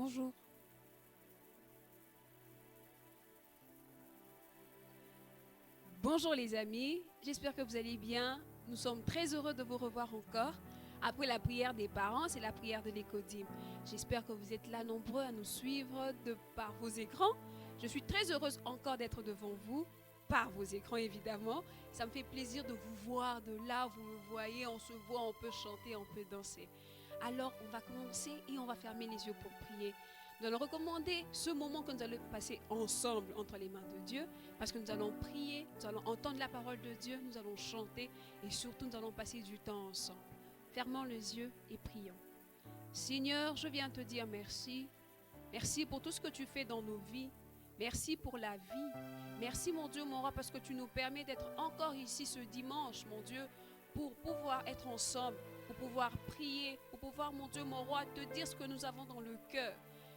Bonjour. Bonjour les amis, j'espère que vous allez bien. Nous sommes très heureux de vous revoir encore. Après la prière des parents, c'est la prière de l'écodime. J'espère que vous êtes là nombreux à nous suivre par vos écrans. Je suis très heureuse encore d'être devant vous, par vos écrans évidemment. Ça me fait plaisir de vous voir de là, vous me voyez, on se voit, on peut chanter, on peut danser. Alors on va commencer et on va fermer les yeux pour prier. Nous allons recommander ce moment que nous allons passer ensemble entre les mains de Dieu, parce que nous allons prier, nous allons entendre la parole de Dieu, nous allons chanter et surtout nous allons passer du temps ensemble. Fermons les yeux et prions. Seigneur, je viens te dire merci. Merci pour tout ce que tu fais dans nos vies. Merci pour la vie. Merci mon Dieu, mon roi, parce que tu nous permets d'être encore ici ce dimanche, mon Dieu, pour pouvoir être ensemble, pour pouvoir prier, pour pouvoir, mon Dieu, mon roi, te dire ce que nous avons dans le cœur.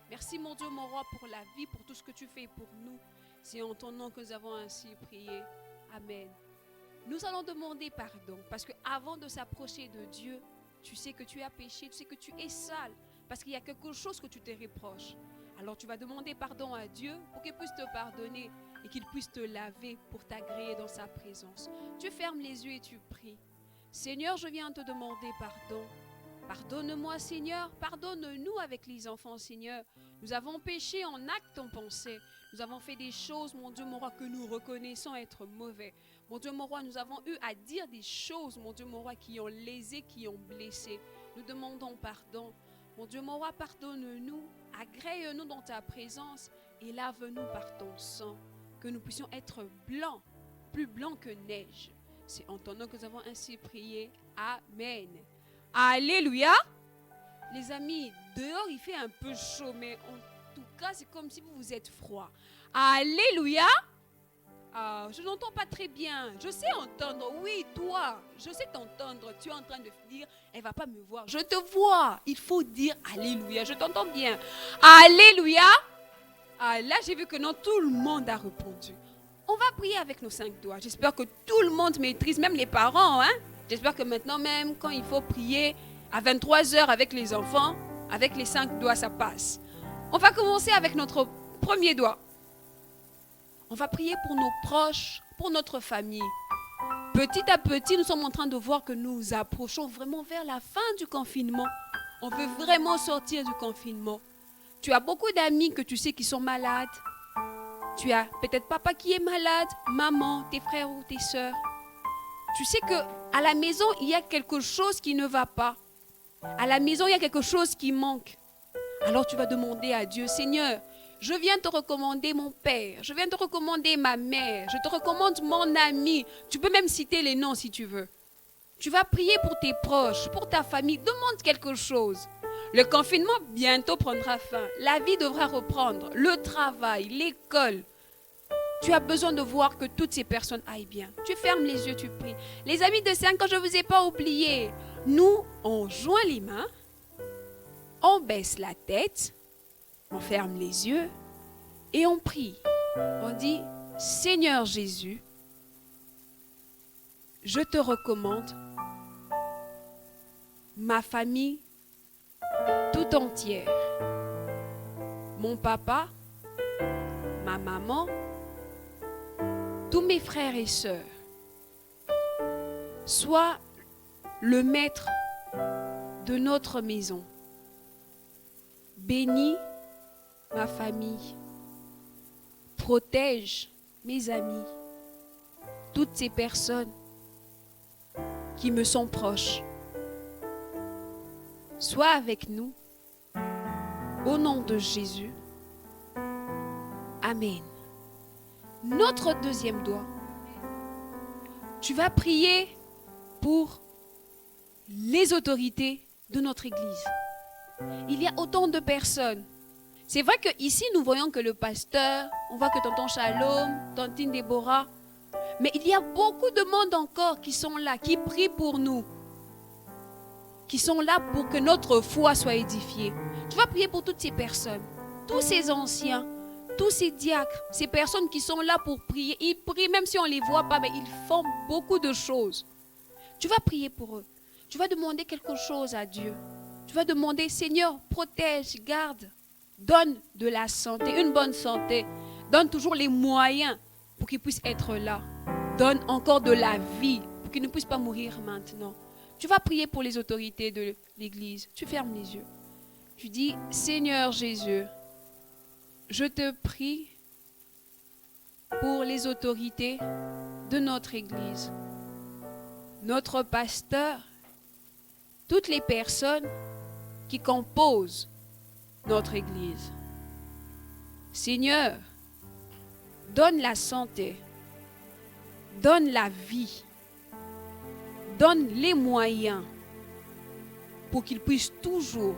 Merci mon Dieu, mon roi, pour la vie, pour tout ce que tu fais pour nous. C'est en ton nom que nous avons ainsi prié. Amen. Nous allons demander pardon parce qu'avant de s'approcher de Dieu, tu sais que tu as péché, tu sais que tu es sale parce qu'il y a quelque chose que tu te reproches. Alors tu vas demander pardon à Dieu pour qu'il puisse te pardonner et qu'il puisse te laver pour t'agréer dans sa présence. Tu fermes les yeux et tu pries. Seigneur, je viens te demander pardon. Pardonne-moi, Seigneur, pardonne-nous avec les enfants, Seigneur. Nous avons péché en acte, en pensée. Nous avons fait des choses, mon Dieu, mon roi, que nous reconnaissons être mauvais. Mon Dieu, mon roi, nous avons eu à dire des choses, mon Dieu, mon roi, qui ont lésé, qui ont blessé. Nous demandons pardon. Mon Dieu, mon roi, pardonne-nous, agrée-nous dans ta présence et lave-nous par ton sang, que nous puissions être blancs, plus blancs que neige. C'est en ton nom que nous avons ainsi prié. Amen. Alléluia. Les amis, dehors il fait un peu chaud, mais en tout cas c'est comme si vous êtes froid. Alléluia. Je n'entends pas très bien. Je sais entendre. Oui, toi, je sais t'entendre. Tu es en train de dire, elle ne va pas me voir. Je te vois. Il faut dire Alléluia. Je t'entends bien. Alléluia. Là, j'ai vu que non, tout le monde a répondu. On va prier avec nos 5 doigts. J'espère que tout le monde maîtrise, même les parents. J'espère que maintenant même, quand il faut prier à 23h avec les enfants, avec les 5 doigts, ça passe. On va commencer avec notre premier doigt. On va prier pour nos proches, pour notre famille. Petit à petit, nous sommes en train de voir que nous approchons vraiment vers la fin du confinement. On veut vraiment sortir du confinement. Tu as beaucoup d'amis que tu sais qui sont malades. Tu as peut-être papa qui est malade, maman, tes frères ou tes sœurs. Tu sais qu'à la maison, il y a quelque chose qui ne va pas. À la maison, il y a quelque chose qui manque. Alors tu vas demander à Dieu, Seigneur, je viens te recommander mon père, je viens te recommander ma mère, je te recommande mon ami. Tu peux même citer les noms si tu veux. Tu vas prier pour tes proches, pour ta famille, demande quelque chose. Le confinement bientôt prendra fin, la vie devra reprendre, le travail, l'école. Tu as besoin de voir que toutes ces personnes aillent bien. Tu fermes les yeux, tu pries. Les amis de 5 ans, je ne vous ai pas oublié. Nous, on joint les mains, on baisse la tête, on ferme les yeux et on prie. On dit, Seigneur Jésus, je te recommande ma famille tout entière. Mon papa, ma maman, tous mes frères et sœurs. Sois le maître de notre maison. Bénis ma famille. Protège mes amis. Toutes ces personnes qui me sont proches. Sois avec nous. Au nom de Jésus. Amen. Notre deuxième doigt. Tu vas prier pour les autorités de notre église. Il y a autant de personnes. C'est vrai qu'ici, nous voyons que le pasteur, on voit que tonton Shalom, tantine Déborah, mais il y a beaucoup de monde encore qui sont là, qui prient pour nous, qui sont là pour que notre foi soit édifiée. Tu vas prier pour toutes ces personnes, tous ces anciens, tous ces diacres, ces personnes qui sont là pour prier. Ils prient même si on ne les voit pas, mais ils font beaucoup de choses. Tu vas prier pour eux. Tu vas demander quelque chose à Dieu. Tu vas demander, Seigneur, protège, garde. Donne de la santé, une bonne santé. Donne toujours les moyens pour qu'ils puissent être là. Donne encore de la vie pour qu'ils ne puissent pas mourir maintenant. Tu vas prier pour les autorités de l'Église. Tu fermes les yeux. Tu dis, Seigneur Jésus, je te prie pour les autorités de notre Église, notre pasteur, toutes les personnes qui composent notre Église. Seigneur, donne la santé, donne la vie, donne les moyens pour qu'ils puissent toujours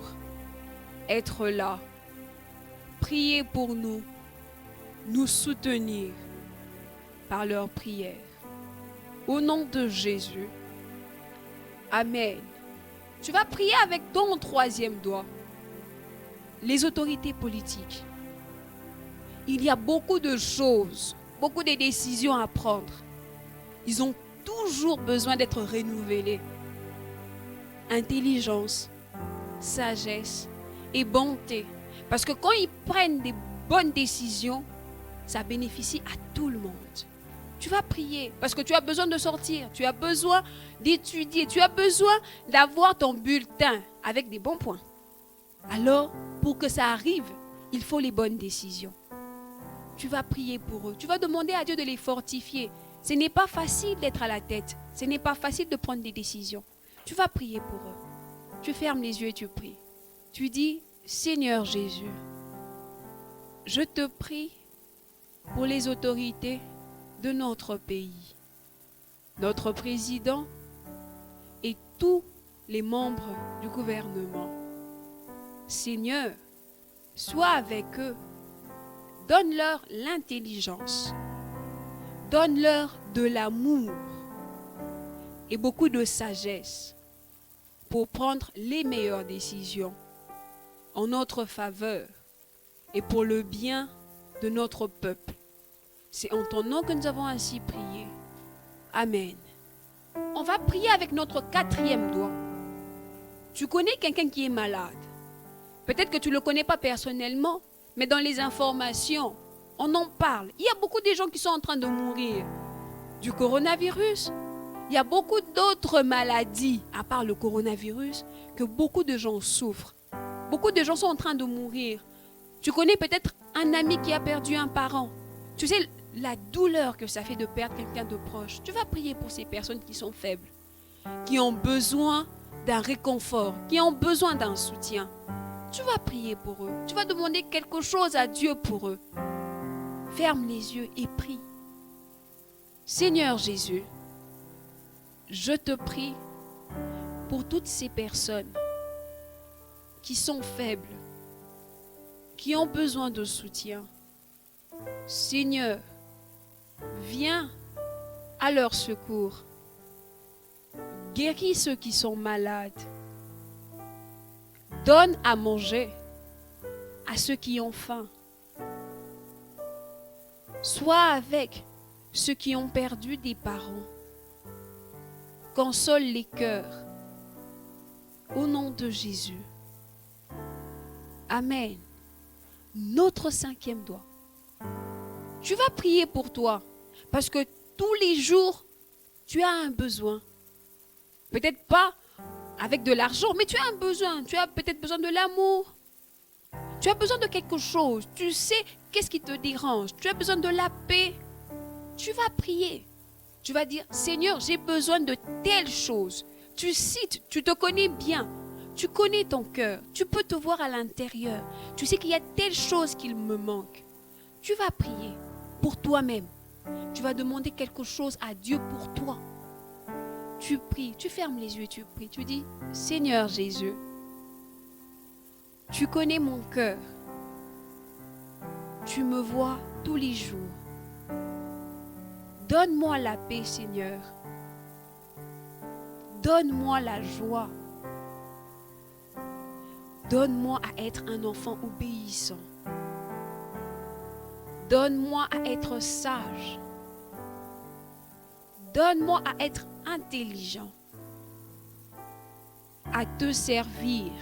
être là, prier pour nous, nous soutenir par leurs prières. Au nom de Jésus, Amen. Tu vas prier avec ton troisième doigt. Les autorités politiques. Il y a beaucoup de choses, beaucoup de décisions à prendre. Ils ont toujours besoin d'être renouvelés. Intelligence, sagesse et bonté. Parce que quand ils prennent des bonnes décisions, ça bénéficie à tout le monde. Tu vas prier parce que tu as besoin de sortir, tu as besoin d'étudier, tu as besoin d'avoir ton bulletin avec des bons points. Alors, pour que ça arrive, il faut les bonnes décisions. Tu vas prier pour eux, tu vas demander à Dieu de les fortifier. Ce n'est pas facile d'être à la tête, ce n'est pas facile de prendre des décisions. Tu vas prier pour eux. Tu fermes les yeux et tu pries. Tu dis, Seigneur Jésus, je te prie pour les autorités de notre pays, notre président et tous les membres du gouvernement. Seigneur, sois avec eux, donne-leur l'intelligence, donne-leur de l'amour et beaucoup de sagesse pour prendre les meilleures décisions en notre faveur et pour le bien de notre peuple. C'est en ton nom que nous avons ainsi prié. Amen. On va prier avec notre quatrième doigt. Tu connais quelqu'un qui est malade. Peut-être que tu ne le connais pas personnellement, mais dans les informations, on en parle. Il y a beaucoup de gens qui sont en train de mourir du coronavirus. Il y a beaucoup d'autres maladies, à part le coronavirus, que beaucoup de gens souffrent. Beaucoup de gens sont en train de mourir. Tu connais peut-être un ami qui a perdu un parent. Tu sais la douleur que ça fait de perdre quelqu'un de proche. Tu vas prier pour ces personnes qui sont faibles, qui ont besoin d'un réconfort, qui ont besoin d'un soutien. Tu vas prier pour eux. Tu vas demander quelque chose à Dieu pour eux. Ferme les yeux et prie. Seigneur Jésus, je te prie pour toutes ces personnes qui sont faibles, qui ont besoin de soutien. Seigneur, viens à leur secours. Guéris ceux qui sont malades. Donne à manger à ceux qui ont faim. Sois avec ceux qui ont perdu des parents. Console les cœurs. Au nom de Jésus. Amen. Notre cinquième doigt. Tu vas prier pour toi parce que tous les jours, tu as un besoin. Peut-être pas avec de l'argent, mais tu as un besoin. Tu as peut-être besoin de l'amour. Tu as besoin de quelque chose. Tu sais qu'est-ce qui te dérange. Tu as besoin de la paix. Tu vas prier. Tu vas dire, Seigneur, j'ai besoin de telle chose. Tu cites, tu te connais bien. Tu connais ton cœur. Tu peux te voir à l'intérieur. Tu sais qu'il y a telle chose qu'il me manque. Tu vas prier pour toi-même. Tu vas demander quelque chose à Dieu pour toi. Tu pries, tu fermes les yeux et tu pries. Tu dis, Seigneur Jésus, tu connais mon cœur. Tu me vois tous les jours. Donne-moi la paix, Seigneur. Donne-moi la joie. Donne-moi à être un enfant obéissant. Donne-moi à être sage. Donne-moi à être intelligent. À te servir,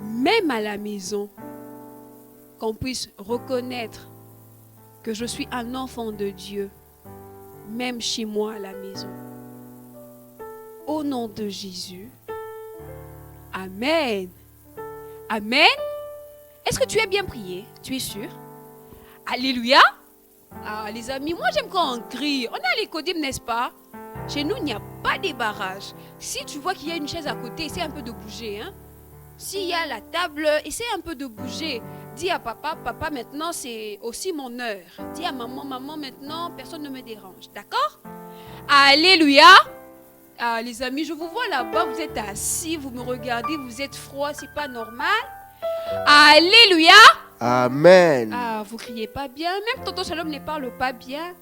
même à la maison. qu'on puisse reconnaître que je suis un enfant de Dieu, même chez moi à la maison. Au nom de Jésus. Amen. Amen. Est-ce que tu es bien prié? Tu es sûr? Alléluia. Ah, les amis, moi j'aime quand on crie. On est à l'Écodim, n'est-ce pas? Chez nous, il n'y a pas de barrage. Si tu vois qu'il y a une chaise à côté, essaie un peu de bouger. Hein? S'il y a la table, essaie un peu de bouger. Dis à papa, papa, maintenant c'est aussi mon heure. Dis à maman, maman, maintenant personne ne me dérange. D'accord? Alléluia. Ah, les amis, je vous vois là-bas, vous êtes assis, vous me regardez, vous êtes froid, c'est pas normal. Alléluia. Amen. Ah, vous criez pas bien, même Tonton Shalom ne parle pas bien.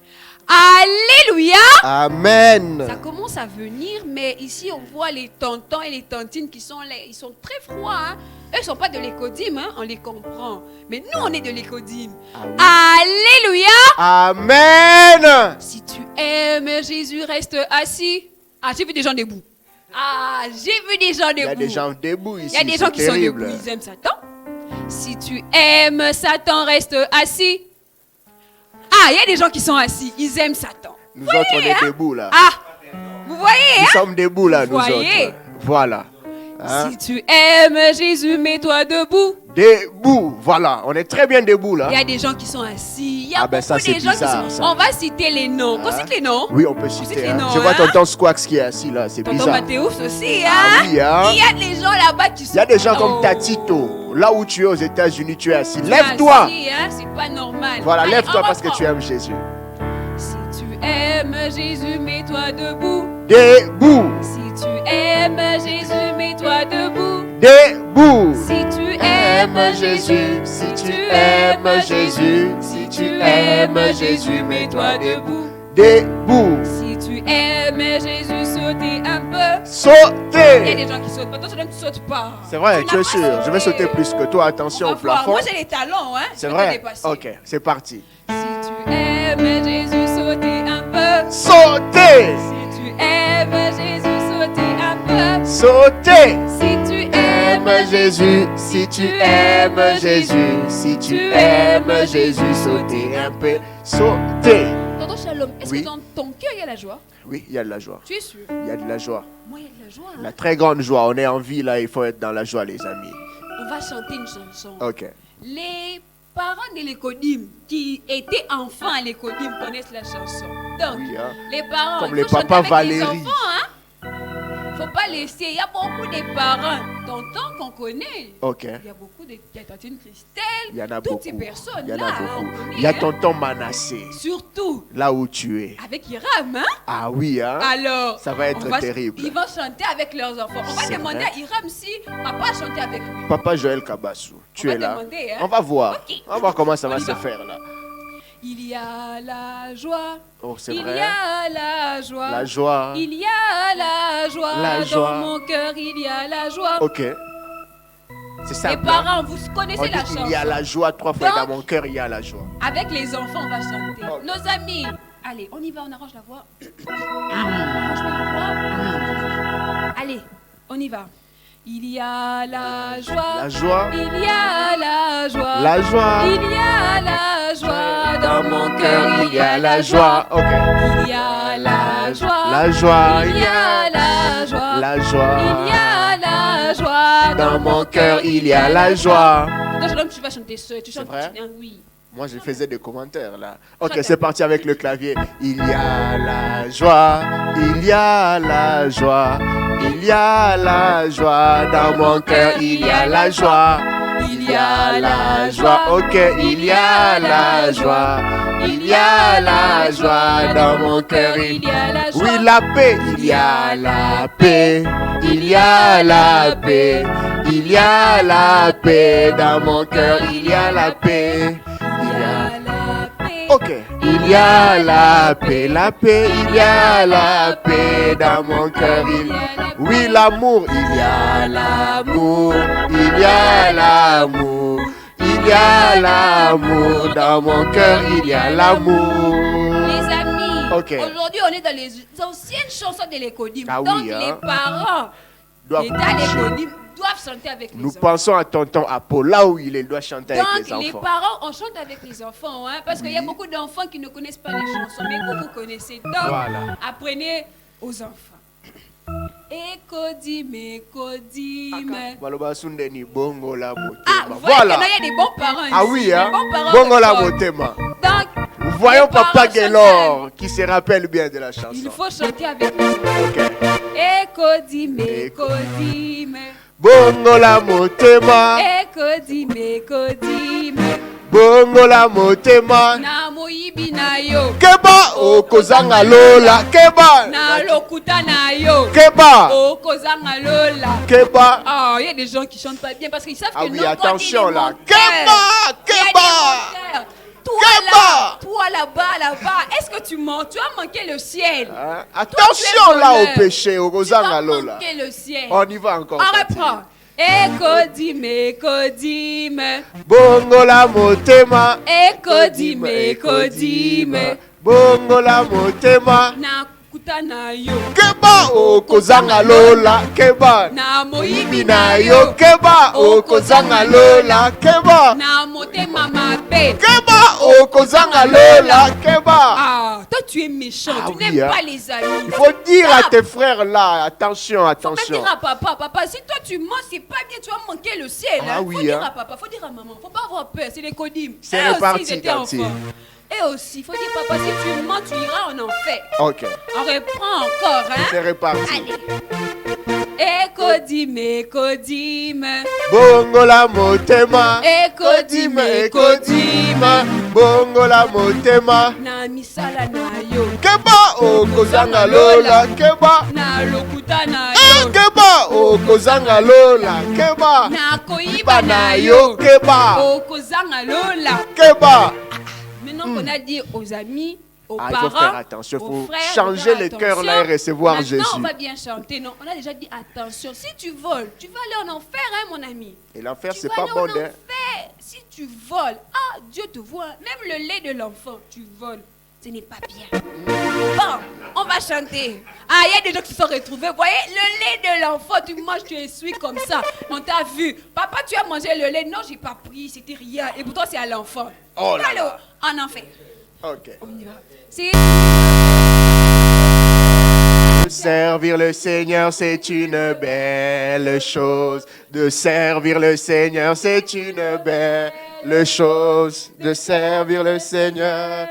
Alléluia. Amen. Ça commence à venir, mais ici on voit les tontons et les tantines qui sont là, ils sont très froids. Hein? Eux ne sont pas de l'Écodim, hein? On les comprend. Mais nous, on est de l'Écodim. Ah oui. Alléluia. Amen. Si tu aimes Jésus, reste assis. Ah, j'ai vu des gens debout. Ah, j'ai vu des gens debout. Il y a des gens debout ici. Il y a des gens qui sont debout, ils aiment Satan. Si tu aimes Satan, reste assis. Ah, il y a des gens qui sont assis, ils aiment Satan. Nous autres, on est debout là. Ah, vous voyez, nous sommes debout là, nous voyez? autres. Voilà. Hein? Si tu aimes Jésus, mets-toi debout. Debout, voilà. On est très bien debout là. Il y a des gens qui sont assis. Il y a Ah ben ça, beaucoup de c'est gens bizarre, qui sont... ça. On va citer les noms. On cite les noms. Oui, on peut citer. les Hein. noms, Je vois hein. tonton Squax qui est assis là, c'est Tonton bizarre. Mathéus aussi, hein? Ah oui, hein. Il y a des gens là-bas qui sont... Il y a des gens comme Oh. Tatito. Là où tu es aux États-Unis, tu es assis. Tu es Lève-toi. assis, hein? C'est pas normal. Voilà, Allez, lève-toi on parce que reprend. tu aimes Jésus. Si tu aimes Jésus, mets-toi debout. Debout. Si tu aimes Jésus, mets-toi debout. Debout. Si tu aimes Jésus, si tu aimes Jésus, si tu aimes Jésus, mets-toi debout. Debout. Si tu aimes Jésus, sautez un peu. Il y a Sauter. des gens qui sautent pas. Toi, tu ne sautes pas. C'est vrai, tu n'as es pas sûr. Je vais sauté. sauter plus que toi. Attention On au va voir. plafond. Moi, j'ai les talons, hein. C'est Je peux te vrai. dépasser. Ok, c'est parti. Si tu aimes Jésus, sautez un peu. Sauter. Si tu aimes Jésus, sautez un peu. Sauter. Si tu Aime aimes Jésus, si tu aimes Jésus, si tu aimes Jésus, sauter un peu. Sauter. Tonton Shalom, est-ce Oui. que dans ton cœur, il y a la joie? Oui, il y a de la joie. Tu es sûr? Il y a de la joie. Moi, il y a de la joie. Hein? La très grande joie. On est en vie là, il faut être dans la joie, les amis. On va chanter une chanson. Ok. Les parents de l'Écodim qui étaient enfants à l'Écodim connaissent la chanson. Donc, Oui, hein. les parents, Comme il les faut chanter papas avec les Valérie. enfants, hein? Faut pas laisser. Il y a beaucoup de parents, tonton qu'on connaît. Ok. Il y a beaucoup de tantine Christelle. Il y en a toutes beaucoup. ces personnes Il y en là. a On beaucoup. connaît, Il y a hein. tonton Manassé, Surtout là où tu es. avec Hiram, hein? Ah oui, hein. Alors, Ça va être terrible. Ils vont chanter avec leurs enfants. On va C'est demander vrai. à Hiram si papa a chanté avec lui. Papa Joël Kabassou, tu On va es là. demander, hein. On va voir. Ok. On va voir comment ça On va y se va. faire là. Il y a la joie. Oh, c'est Il vrai. y a la joie. La joie. Il y a la joie. La Dans joie. mon cœur, il y a la joie. Ok. C'est Les simple. hein. parents, vous On connaissez la dit chanson. il y a la joie 3 fois Donc, dans mon cœur, il y a la joie. Avec les enfants, on va chanter. Ok. Nos amis, allez, on y va, on arrange la voix. On arrange la voix. Allez, on y va. Il y a la joie. La joie. Il y a la joie. La joie. Il y a la joie. Dans mon cœur, il y a la joie. Ok. Il y a la joie. La joie. Il y a la joie. La joie. Il y a la joie. Dans mon cœur, il y a la joie. Toi, je tu vas chanter seul. Tu chantes. vrai? Oui. Moi, je faisais des commentaires là. Ok, Chante. c'est parti avec le clavier. Il y a la joie, il y a la joie, il y a la joie. Dans mon cœur, il y a la joie. Il y a la joie. Ok, il y a la joie. Il y a la joie. Dans mon cœur, il y a la joie. oui, la paix. Il y a la paix. Il y a la paix. Il y a la paix. Dans mon cœur, il y a la paix. Il y a la paix. Ok. Il y a la paix, il y a la paix dans mon cœur. Oui, l'amour, il y a l'amour, il y a l'amour, il y a l'amour dans mon cœur, il y a l'amour. Les amis, Ok. aujourd'hui on est dans les anciennes chansons de l'Écodim. Ah oui, Donc hein. les parents doivent les marcher. Kodim doivent chanter avec les Nous enfants. pensons à tonton Apo, là où il est, il doit chanter Donc, avec les les enfants. parents, on chante avec les enfants, hein, parce qu'il y a beaucoup d'enfants qui ne connaissent pas les chansons, mais vous connaissez. Donc, Voilà. apprenez aux enfants. Ekodime, kodime. Baloba Sundeni, bongo la Ah, motema. vous voyez Voilà. qu'il y a des bons parents ici. Ah oui, hein? Des bons parents Bongo la de motema. Donc, Nous voyons les parents Papa chantent. Gaylor qui se rappelle bien de la chanson. Il faut chanter avec les enfants. Ok. Ekodime, kodime. Bongo la motema. Ekodime, kodime. Bongo la motema. Na moyibi na yo. Keba okozanga lola. Keba. Na lokuta na yo. Keba. Okozanga lola. Keba. Ah, il y a des gens qui chantent pas bien parce qu'ils savent Ah que oui, non, quand attention il est là. menteur, Keba. il y a des Keba. menteurs. Keba. Toi là-bas, là-bas, est-ce que tu mens? Tu as manqué le ciel. Hein? Toi, Attention tu es là voleur. au péché. Tu Okozanga as lola. manqué le ciel. On y va encore. On reprend. Ekodime, kodime. Bongo la motema. Ekodime, ekodime. Bongo la motema. Na kuta na yo. Keba okozanga lola. Keba. Na moyibi Bina yo. Keba okozanga lola. Keba. Na motema mabe. Keba okozanga lola. Keba. Ah, toi tu es méchant, Ah tu oui, n'aimes hein. pas les amis. Il faut dire à Ah, tes frères là, attention, faut même attention. dire à papa, papa, si toi tu mens, c'est pas bien, tu vas manquer le ciel. Ah Hein. oui, Faut dire hein. à papa, faut dire à maman, faut pas avoir peur, c'est les Kodim. C'est Eux reparti, aussi, ils étaient Tati. enfants. Et aussi, faut dire papa, si tu mens, tu iras en enfer. Ok, On reprend encore, c'est hein. reparti. Allez. Ekodime, ekodime. Bongo la motema. Ekodime, ekodime. Bongo la motema. Na misala na yo. Keba okozanga lola. Keba. Na lokuta na yo. Keba okozanga lola. Keba. Na koyiba na Bana yo. yo. Keba. Okozanga lola. Keba. Maintenant qu'on a dit aux amis, aux Ah, il parents, faut faire attention, il aux faut frères, changer faire les cœurs là et attention. recevoir Maintenant, Jésus. on va bien chanter. Non, on a déjà dit attention. Si tu voles, tu vas aller en enfer, hein, mon ami. Et l'enfer, Tu c'est vas pas aller bon, en hein. enfer. Si tu voles, ah, Dieu te voit. Même le lait de l'enfant, tu voles. Ce n'est pas bien. Bon, on va chanter. Ah, il y a des gens qui se sont retrouvés. Vous voyez, le lait de l'enfant, tu manges, tu essuies comme ça. On t'a vu. Papa, tu as mangé le lait. Non, j'ai pas pris, c'était rien. Et pourtant, c'est à l'enfant. Oh là Allez, là. en enfer. Ok. On y va. C'est... Servir le Seigneur, c'est une belle chose. De servir le Seigneur, c'est une belle chose. De servir le Seigneur,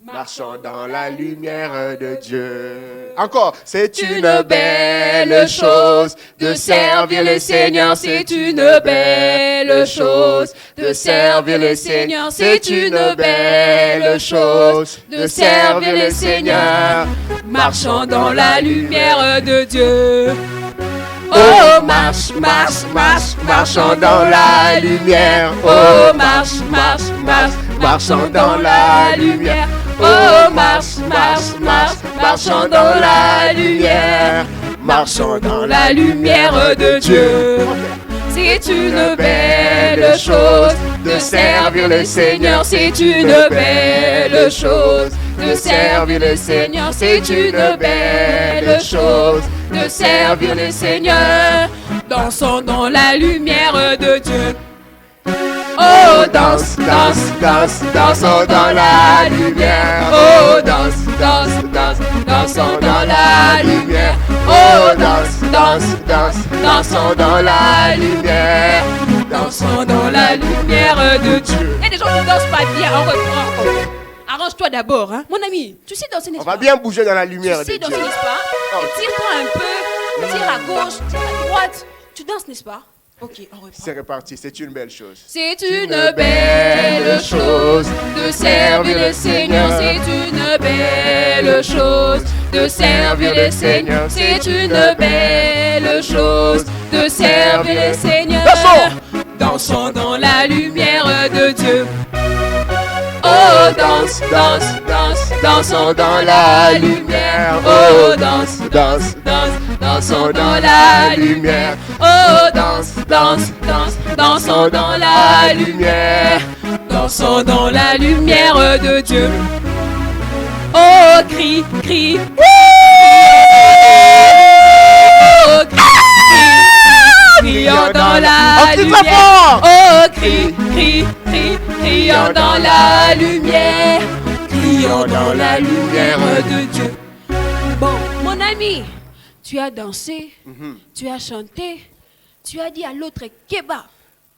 marchant dans la lumière de Dieu. Encore, c'est une belle chose. De servir le Seigneur, c'est une belle chose. De servir le Seigneur, c'est une belle chose. De servir le Seigneur, marchant dans la lumière de Dieu. oh, marche, marche, marche, marchant dans la lumière. Oh, marche, marche, marche, marchant dans la lumière. Oh, marche, marche, marche, marchant dans la lumière. Marchant dans la lumière de Dieu. C'est une belle chose de servir le Seigneur, c'est une belle chose. De servir le Seigneur, c'est une belle chose. De servir le Seigneur, dansons dans la lumière de Dieu. Oh, danse, danse, danse, dansons dans la lumière. Oh, danse, danse, danse, dansons dans la lumière. Oh, danse, danse, danse, dansons dans la lumière. Dansons dans la lumière de Dieu. Il y a des gens qui dansent pas bien, on reprend. Arrange-toi d'abord, hein. Mon ami, tu sais danser, n'est-ce On pas? va bien bouger dans la lumière Tu sais de Dieu. danser, n'est-ce pas? Oh. Tire-toi un peu, tire à gauche, tire à droite. Tu danses, n'est-ce pas? Ok, on reprend. C'est reparti, c'est une belle chose. C'est une belle chose de servir le Seigneur, c'est une belle chose de servir le Seigneur, c'est une belle chose de servir le Seigneur. Dansons dans la lumière de Dieu. Oh, danse, danse, danse, dansons dans la lumière. Oh, danse, danse, danse, dansons dans la lumière. Oh, danse, danse, danse, dansons dans la lumière. Dansons dans la lumière de Dieu. Oh, crie, crie. Oh, crie, crie. Crions dans la crie lumière. très fort. Oh, crie, crie, crie, crions dans la lumière. Crions dans la lumière de Dieu. Bon, mon ami, tu as dansé, tu as chanté, tu as dit à l'autre Keba.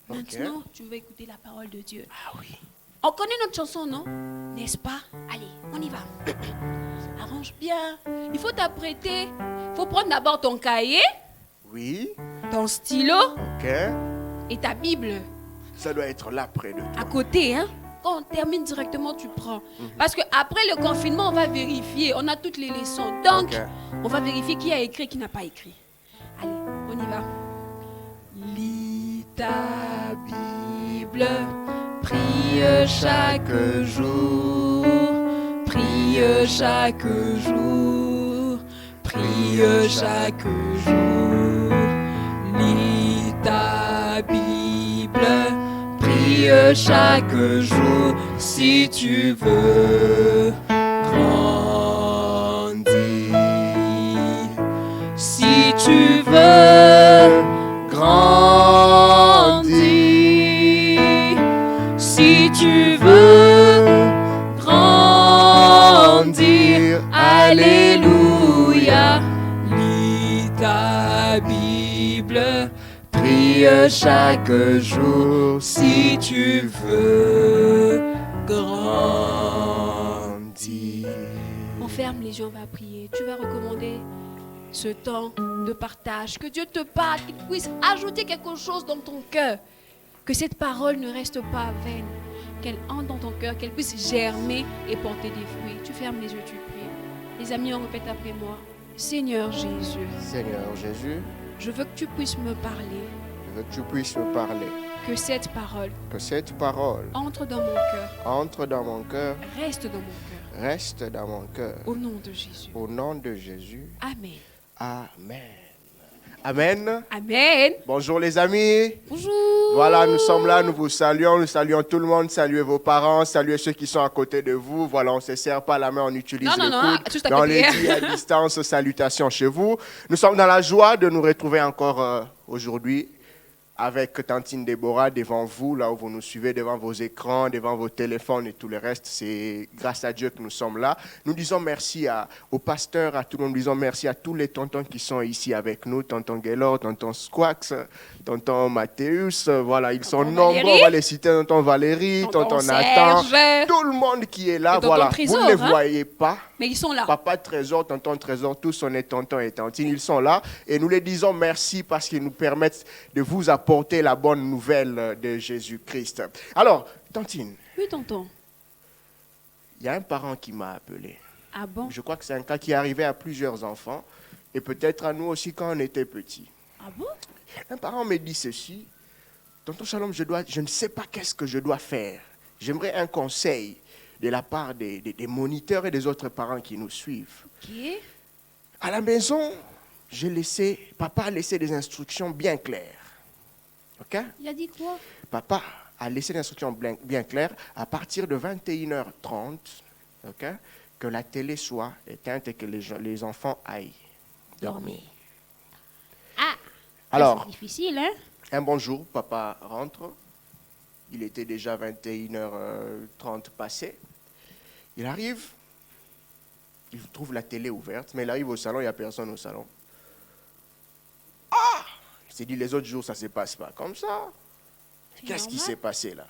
Maintenant, tu veux écouter la parole de Dieu. Ah oui. On connaît notre chanson, non? N'est-ce pas? Allez, on y va. Arrange bien. Il faut t'apprêter. Il faut prendre d'abord ton cahier, Oui. ton stylo Ok. et ta Bible Ça doit être là près de toi. à côté. Hein? Quand on termine directement, tu prends. Parce qu'après le confinement, on va vérifier. On a toutes les leçons. Donc, on va vérifier qui a écrit et qui n'a pas écrit. Allez, on y va. Lis ta Bible, prie chaque jour, prie chaque jour, prie chaque jour. Lis ta Bible, prie chaque jour si tu veux grandir. Si tu veux grandir, si tu veux grandir, alléluia. Lis ta Bible, prie chaque jour si tu veux grandir. On ferme les yeux, on va prier. Tu vas recommander ce temps de partage, que Dieu te parle, qu'il puisse ajouter quelque chose dans ton cœur, que cette parole ne reste pas vaine, qu'elle entre dans ton cœur, qu'elle puisse germer et porter des fruits. Tu fermes les yeux, tu pries. Les amis, on répète après moi. Seigneur Jésus, Seigneur Jésus, je veux que tu puisses me parler, je veux que tu puisses me parler. que cette parole Que cette parole entre dans mon cœur, entre dans mon cœur, reste dans mon cœur, reste dans mon cœur. au nom de Jésus. Au nom de Jésus. Amen. Amen. Amen. Amen. Bonjour les amis. Bonjour. Voilà, nous sommes là, nous saluons tout le monde, saluez vos parents, saluez ceux qui sont à côté de vous. Voilà, on ne se serre pas la main, on utilise Non, le non, coude. juste à Mais on côté. les dit à distance, salutations chez vous. Nous sommes dans la joie de nous retrouver encore aujourd'hui avec Tantine Déborah devant vous, là où vous nous suivez, devant vos écrans, devant vos téléphones et tout le reste. C'est grâce à Dieu que nous sommes là. Nous disons merci au pasteur, à tout le monde. Nous disons merci à tous les tontons qui sont ici avec nous. Tonton Gaylor, tonton Squax, tonton Mathéus. Voilà, ils sont nombreux. Valérie. On va les citer. Tonton Valérie, tonton Nathan. Serge. Tout le monde qui est là. Et tonton Voilà, Trésor, vous ne les hein. voyez pas. Mais ils sont là. Papa Trésor, tonton Trésor, tous on est tonton et tantine, ils sont là. Et nous les disons merci parce qu'ils nous permettent de vous apporter la bonne nouvelle de Jésus-Christ. Alors, tantine, Oui, tonton. il y a un parent qui m'a appelé. Ah bon? Je crois que c'est un cas qui est arrivé à plusieurs enfants et peut-être à nous aussi quand on était petits. Ah bon? Un parent me dit ceci, tonton Shalom, je ne sais pas qu'est-ce que je dois faire. J'aimerais un conseil de la part des moniteurs et des autres parents qui nous suivent. Ok. À la maison, papa a laissé des instructions bien claires. OK? Il a dit quoi? Papa a laissé des instructions bien claires à partir de 21h30, OK? Que la télé soit éteinte et que les enfants aillent dormir. Ah, Alors, c'est difficile, hein? un bon jour, papa rentre. Il était déjà 21h30 passé. Il arrive, il trouve la télé ouverte, mais il arrive au salon, il n'y a personne au salon. Ah! Il s'est dit, les autres jours, ça ne se passe pas comme ça. Qu'est-ce qui s'est passé là?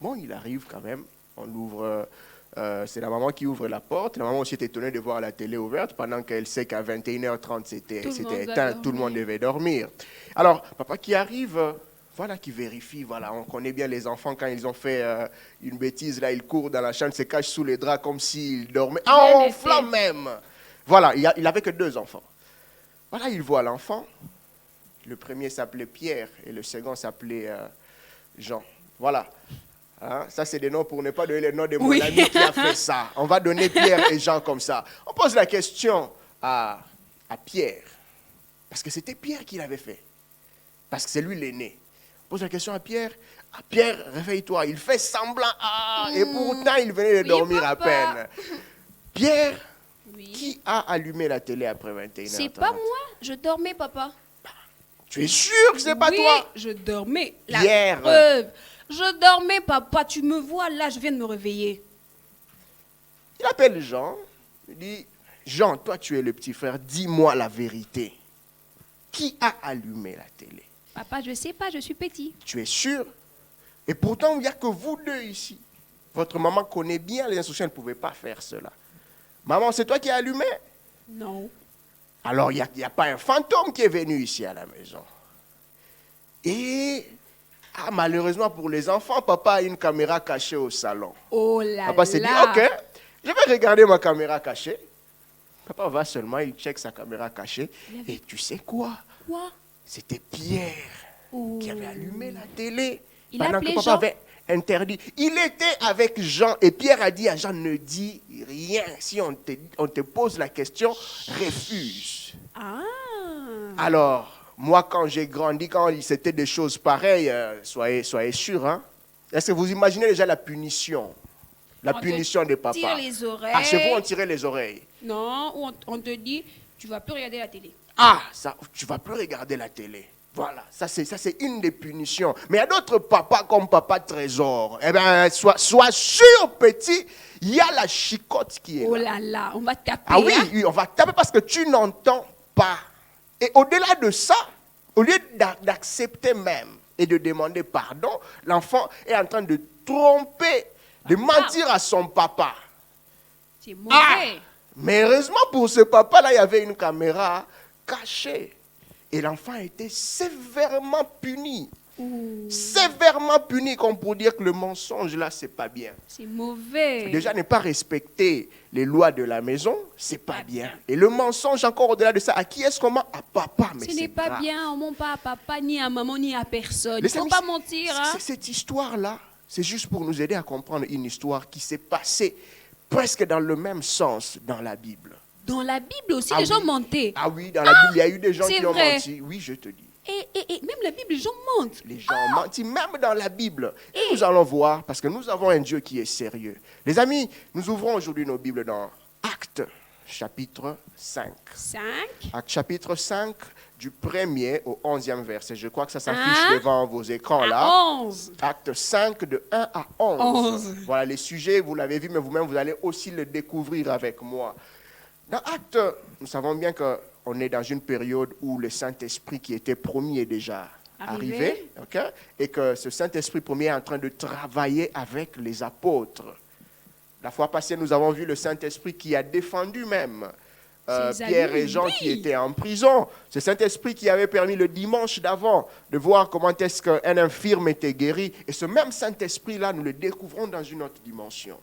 Bon, il arrive quand même, on ouvre, c'est la maman qui ouvre la porte. La maman aussi est étonnée de voir la télé ouverte pendant qu'elle sait qu'à 21h30, c'était éteint, tout le monde devait dormir. Alors, papa qui arrive... Voilà, qui vérifie, voilà, on connaît bien les enfants quand ils ont fait une bêtise, là, ils courent dans la chambre, se cachent sous les draps comme s'ils dormaient, en flamme même. Voilà, il n'avait que 2 enfants. Voilà, il voit l'enfant, le premier s'appelait Pierre et le second s'appelait Jean. Voilà, hein, ça c'est des noms pour ne pas donner les noms de mon ami qui a fait ça. On va donner Pierre et Jean comme ça. On pose la question à Pierre, parce que c'était Pierre qui l'avait fait, parce que c'est lui l'aîné. Pose la question à Pierre. Ah, Pierre, réveille-toi. Il fait semblant. Et pourtant, il venait de dormir à peine. Pierre, qui a allumé la télé après 21h30? C'est pas moi. Je dormais, papa. Tu es sûr que c'est pas Oui, toi? je dormais. La Hier. preuve. Je dormais, papa. Tu me vois là, je viens de me réveiller. Il appelle Jean. Il dit, Jean, toi tu es le petit frère, dis-moi la vérité. Qui a allumé la télé? Papa, je sais pas, je suis petit. Tu es sûr? Et pourtant, il n'y a que vous deux ici. Votre maman connaît bien les instructions, elle ne pouvait pas faire cela. Maman, c'est toi qui as allumé? Non. Alors, il n'y a pas un fantôme qui est venu ici à la maison. Et malheureusement pour les enfants, papa a une caméra cachée au salon. Oh là Papa s'est dit, là. ok, je vais regarder ma caméra cachée. Papa va seulement, il check sa caméra cachée. Et tu sais quoi? Quoi? C'était Pierre Oh. qui avait allumé la télé. Il a Pendant appelé que papa Jean. avait interdit. Il était avec Jean et Pierre a dit à Jean, ne dis rien. Si on te pose la question, refuse. Ah. Alors, moi quand j'ai grandi, quand c'était des choses pareilles, soyez sûrs. Hein? Est-ce que vous imaginez déjà la punition? La On punition des papas. Tire les oreilles. Ah, chez vous, on tirait les oreilles. Non, ou on te dit, tu vas plus regarder la télé. Ah, ça, tu vas plus regarder la télé. Voilà, ça c'est une des punitions. Mais il y a d'autres papas comme papa Trésor. Eh bien, sois sûr, petit, il y a la chicotte qui est Oh là. là là, on va taper. Ah oui, hein? oui, on va taper parce que tu n'entends pas. Et au-delà de ça, au lieu d'accepter même et de demander pardon, l'enfant est en train de tromper, de mentir à son papa. C'est mauvais. Ah! Mais heureusement pour ce papa-là, il y avait une caméra cachée. Et l'enfant a été sévèrement puni. Ouh, Sévèrement puni, comme pour dire que le mensonge, là, c'est pas bien. c'est mauvais. Déjà, ne pas respecter les lois de la maison, c'est pas bien. Et le mensonge, encore au-delà de ça, à qui est-ce qu'on ment? À papa, mais Ce c'est n'est pas grave. bien, on ne ment pas à papa, ni à maman, ni à personne. Il Les ne faut amis, pas mentir. Hein? Cette histoire-là, c'est juste pour nous aider à comprendre une histoire qui s'est passée presque dans le même sens dans la Bible. Dans la Bible aussi, Ah les gens oui. mentaient. Ah oui, dans la Bible, il y a eu des gens c'est qui ont vrai. menti. Oui, je te dis. Et même la Bible, les gens mentent. Les gens mentent, même dans la Bible. Et nous allons voir, parce que nous avons un Dieu qui est sérieux. Les amis, nous ouvrons aujourd'hui nos Bibles dans Actes, chapitre 5. 5. Actes, chapitre 5, du 1er au 11e verset. Je crois que ça s'affiche Hein? devant vos écrans là. À 11. Acte 5, de 1 à 11. 11. Voilà, les sujets, vous l'avez vu, mais vous-même, vous allez aussi le découvrir avec moi. Dans Acte, nous savons bien qu'on est dans une période où le Saint-Esprit qui était promis est déjà arrivé, ok? Et que ce Saint-Esprit promis est en train de travailler avec les apôtres. La fois passée, nous avons vu le Saint-Esprit qui a défendu même Ses Pierre amis, et Jean oui. qui étaient en prison. Ce Saint-Esprit qui avait permis le dimanche d'avant de voir comment est-ce qu'un infirme était guéri. Et ce même Saint-Esprit-là, nous le découvrons dans une autre dimension.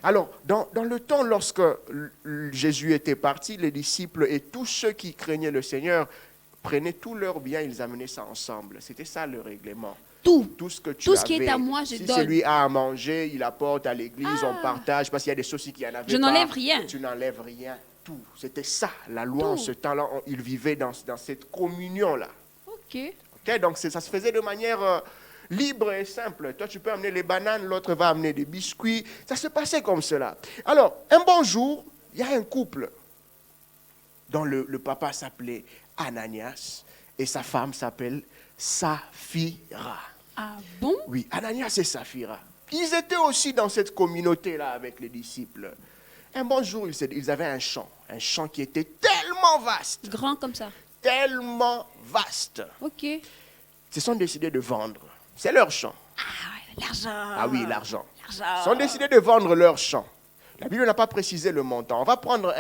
Alors, dans le temps, lorsque Jésus était parti, les disciples et tous ceux qui craignaient le Seigneur prenaient tous leurs biens, ils amenaient ça ensemble. C'était ça le règlement. Tout. Tout ce que tu Tout ce qui avais, est à moi, je si donne. celui a à manger, il apporte à l'église, on partage, parce qu'il y a des choses qui en avaient Je pas. n'enlève rien. Tu n'enlèves rien, tout. C'était ça, la loi en Tout. ce temps-là, ils vivaient dans cette communion-là. Ok. Ok, donc ça se faisait de manière libre et simple. Toi, tu peux amener les bananes, l'autre va amener des biscuits. Ça se passait comme cela. Alors, un bon jour, il y a un couple dont le papa s'appelait Ananias et sa femme s'appelle Saphira. Ah bon? Oui, Ananias et Saphira. Ils étaient aussi dans cette communauté-là avec les disciples. Un bon jour, ils avaient un champ qui était tellement vaste, Grand comme ça. tellement vaste. Ok. Ils se sont décidés de vendre. C'est leur champ. Ah, l'argent. Ah oui, l'argent. L'argent. Ils ont décidé de vendre leur champ. La Bible n'a pas précisé le montant. On va prendre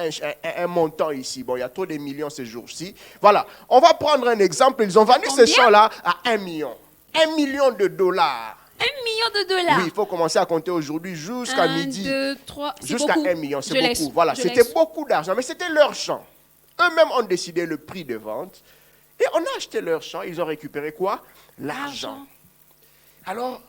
un montant ici. Bon, il y a trop de millions ces jours-ci. Voilà. On va prendre un exemple. Ils ont vendu ce Combien? champ-là à 1 million. 1 million de dollars. 1 million de dollars. Oui, il faut commencer à compter aujourd'hui jusqu'à 1, midi. 2, 3. Jusqu'à 1 million, c'est Je beaucoup. laisse. Voilà, Je c'était laisse. beaucoup d'argent, mais c'était leur champ. Eux-mêmes ont décidé le prix de vente. Et on a acheté leur champ. Ils ont récupéré quoi? L'argent. Alors,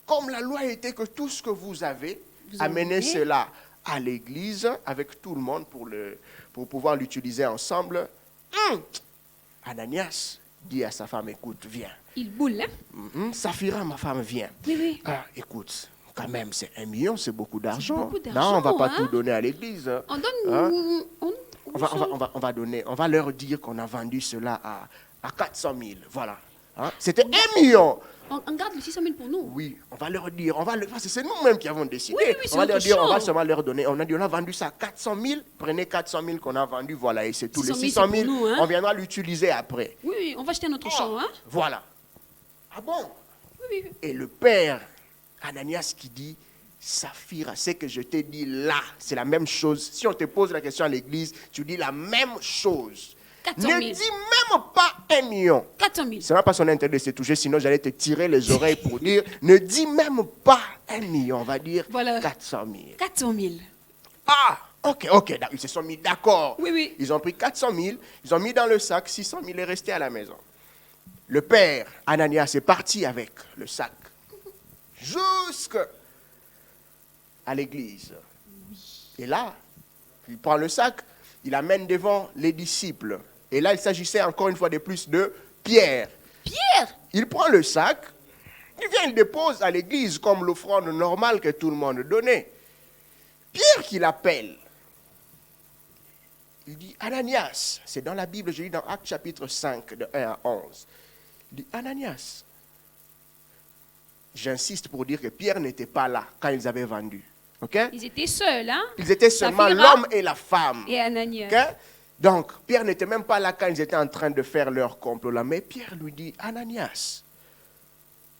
comme la loi était que tout ce que vous avez, Vous amenez emmenez. cela à l'église avec tout le monde pour pouvoir l'utiliser ensemble. Ananias dit à sa femme, écoute, viens. Il boule, hein? Saphira, ma femme, viens. Oui, oui. Ah, écoute, quand même, c'est 1 million, c'est beaucoup d'argent. beaucoup Non, d'argent, on ne va pas hein. tout donner à l'église. On donne. Hein? On On va leur dire qu'on a vendu cela À 400 000, voilà. Hein? C'était 1 million. On garde les 600 000 pour nous. Oui, on va leur dire, parce que c'est nous-mêmes qui avons décidé. Oui, on va leur dire, champ. on va seulement leur donner. On a dit, on a vendu ça à 400 000. Prenez 400 000 qu'on a vendu, voilà, et c'est tout. Les 600 000, nous, hein? on viendra l'utiliser après. Oui, on va acheter notre champ. Hein? Voilà. Ah bon? Oui. Et le père, Ananias, qui dit, Saphira, ce que je t'ai dit là, c'est la même chose. Si on te pose la question à l'église, tu dis la même chose. 400 000. Ne dis même pas 1 million. 400 000. Ce n'est pas son intérêt de se toucher, sinon j'allais te tirer les oreilles pour dire, ne dis même pas 1 million, on va dire Voilà. 400 000. 400 000. Ah, ok, ils se sont mis d'accord. Oui. Ils ont pris 400 000, ils ont mis dans le sac, 600 000 est resté à la maison. Le père, Ananias, est parti avec le sac jusqu'à l'église. Et là, il prend le sac, il l'amène devant les disciples. Et là, il s'agissait encore une fois de plus de Pierre. Pierre! Il prend le sac, il vient, il dépose à l'église comme l'offrande normale que tout le monde donnait. Pierre qui l'appelle, il dit, Ananias, c'est dans la Bible, je lis dans Actes chapitre 5, de 1 à 11. Il dit, Ananias, j'insiste pour dire que Pierre n'était pas là quand ils avaient vendu. Okay? Ils étaient seuls, hein? Ils étaient seulement Saphira l'homme et la femme. et Ananias. Okay? Donc, Pierre n'était même pas là quand ils étaient en train de faire leur complot là. Mais Pierre lui dit, Ananias,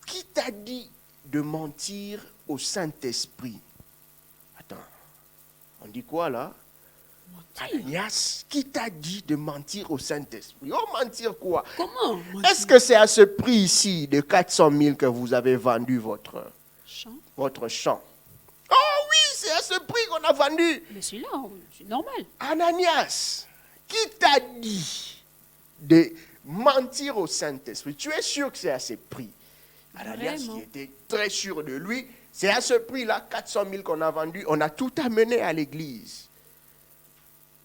qui t'a dit de mentir au Saint-Esprit? Attends, on dit quoi là? Ananias, qui t'a dit de mentir au Saint-Esprit? Oh, mentir quoi? Comment? Est-ce que c'est à ce prix ici de 400 000 que vous avez vendu votre champ? Oh oui, c'est à ce prix qu'on a vendu. Mais c'est là, c'est normal. Ananias, qui t'a dit de mentir au Saint-Esprit? Tu es sûr que c'est à ce prix? Ananias, Vraiment? qui était très sûr de lui, c'est à ce prix-là, 400 000 qu'on a vendu, on a tout amené à l'église.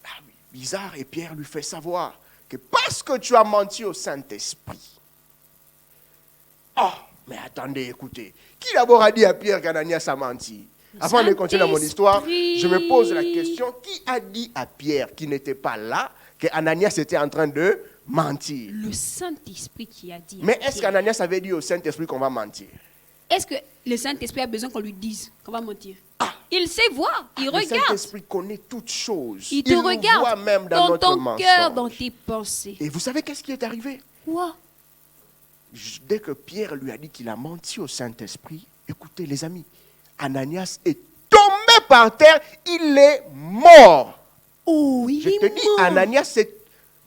Ah oui, bizarre, et Pierre lui fait savoir que parce que tu as menti au Saint-Esprit. Oh, mais attendez, écoutez, qui d'abord a dit à Pierre qu'Ananias a menti? Avant de continuer dans mon histoire, je me pose la question, qui a dit à Pierre qui n'était pas là que Ananias était en train de mentir? Le Saint-Esprit qui a dit. Mais est-ce qu'Ananias avait dit au Saint-Esprit qu'on va mentir? Est-ce que le Saint-Esprit a besoin qu'on lui dise qu'on va mentir? Il sait voir, il Le regarde. Saint-Esprit connaît toutes choses. Il te nous regarde voit même dans notre ton mensonge. cœur, dans tes pensées. Et vous savez qu'est-ce qui est arrivé? Quoi? Dès que Pierre lui a dit qu'il a menti au Saint-Esprit, écoutez les amis, Ananias est tombé par terre, il est mort. Oh, il Je est te dis, mort. Ananias est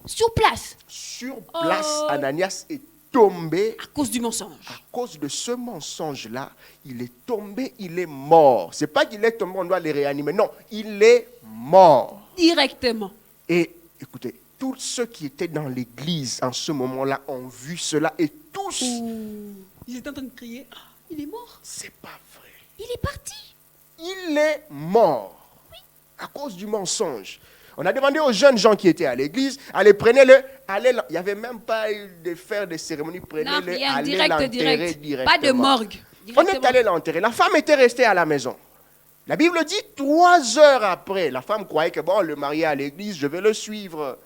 Sur place, sur place. Oh. Ananias est tombé à cause du mensonge. à cause de ce mensonge-là. Il est tombé, il est mort. C'est pas qu'il est tombé, on doit le réanimer. Non, il est mort. Directement. Et écoutez, tous ceux qui étaient dans l'église en ce moment-là ont vu cela et tous. Ils étaient en train de crier. Ah, il est mort. C'est pas vrai. Il est parti. Il est mort. Oui. À cause du mensonge. On a demandé aux jeunes gens qui étaient à l'église, allez, prenez-le, il n'y avait même pas eu de faire des cérémonies, Non, prenez-le, rien, allez direct. l'enterrer directement. Pas de morgue. On est allé l'enterrer. La femme était restée à la maison. La Bible dit 3 heures après, la femme croyait que bon, le mari est à l'église, je vais le suivre.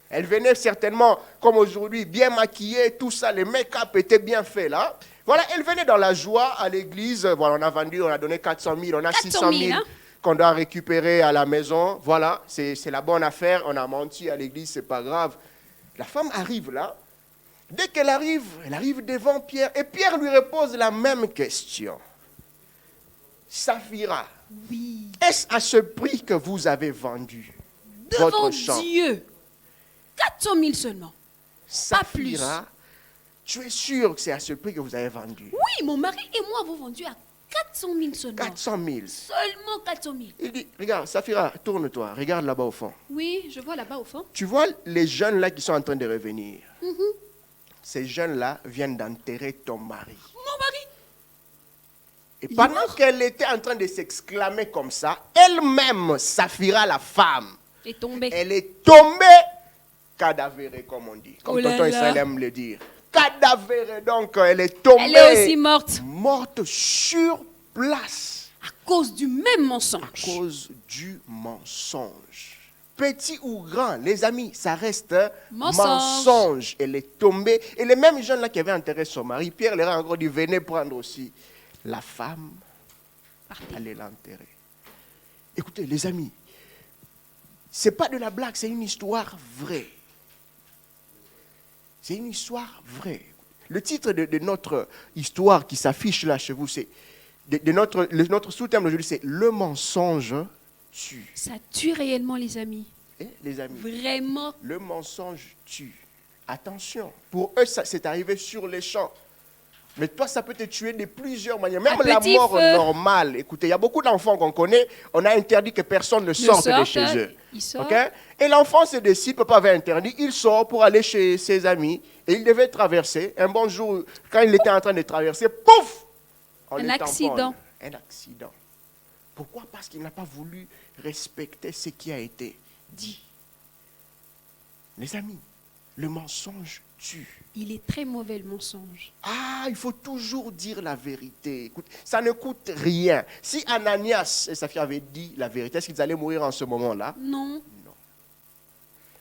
Elle venait certainement, comme aujourd'hui, bien maquillée, tout ça, le make-up était bien fait là. Voilà, elle venait dans la joie à l'église. Voilà, on a vendu, on a donné 400 000, on a 600 000 hein? qu'on doit récupérer à la maison. Voilà, c'est la bonne affaire. On a menti à l'église, c'est pas grave. La femme arrive là. Dès qu'elle arrive, elle arrive devant Pierre. Et Pierre lui repose la même question. Saphira, Oui. est-ce à ce prix que vous avez vendu Devant votre champ? Dieu. 400 000 seulement. Saphira, tu es sûr que c'est à ce prix que vous avez vendu? Oui, mon mari et moi avons vendu à 400 000 seulement. 400 000. Seulement 400 000. Il dit, regarde, Saphira, tourne-toi, regarde là-bas au fond. Oui, je vois là-bas au fond. Tu vois les jeunes là qui sont en train de revenir. Ces jeunes-là viennent d'enterrer ton mari. Mon mari. Et pendant qu'elle était en train de s'exclamer comme ça, elle-même, Saphira, la femme, est tombé. elle est tombée cadavérée, comme on dit. Comme Oh là tonton là. Israël aime le dire. Cadavérée, donc elle est tombée. Elle est aussi morte. Morte sur place. À cause du même À mensonge. cause du mensonge. petit ou grand, les amis, ça reste un Mensonge. mensonge. Elle est tombée. Et les mêmes jeunes là qui avaient enterré son mari, Pierre leur a encore dit, venez prendre aussi la femme, Partez. allez l'enterrer. Écoutez, les amis, ce n'est pas de la blague, c'est une histoire vraie. C'est une histoire vraie. Le titre de notre histoire qui s'affiche là chez vous, c'est notre sous-thème d'aujourd'hui, c'est le mensonge tue. Ça tue réellement, les amis. Les amis, Vraiment. le mensonge tue. Attention, pour eux, ça c'est arrivé sur les champs. Mais toi, ça peut te tuer de plusieurs manières. Même la petit mort feu. normale. Écoutez, il y a beaucoup d'enfants qu'on connaît, on a interdit que personne ne sorte de chez eux. Il sort. Ok? Et l'enfant se décide, papa avait interdit, il sort pour aller chez ses amis. Et il devait traverser. Un bon jour, quand il était en train de traverser, pouf! On Un le tamponne. accident. Un accident. Pourquoi? Parce qu'il n'a pas voulu respecter ce qui a été dit. Les amis, le mensonge tue. Il est très mauvais, le mensonge. Ah, il faut toujours dire la vérité. Écoute, ça ne coûte rien. Si Ananias et Saphira avaient dit la vérité, est-ce qu'ils allaient mourir en ce moment-là? Non. Non.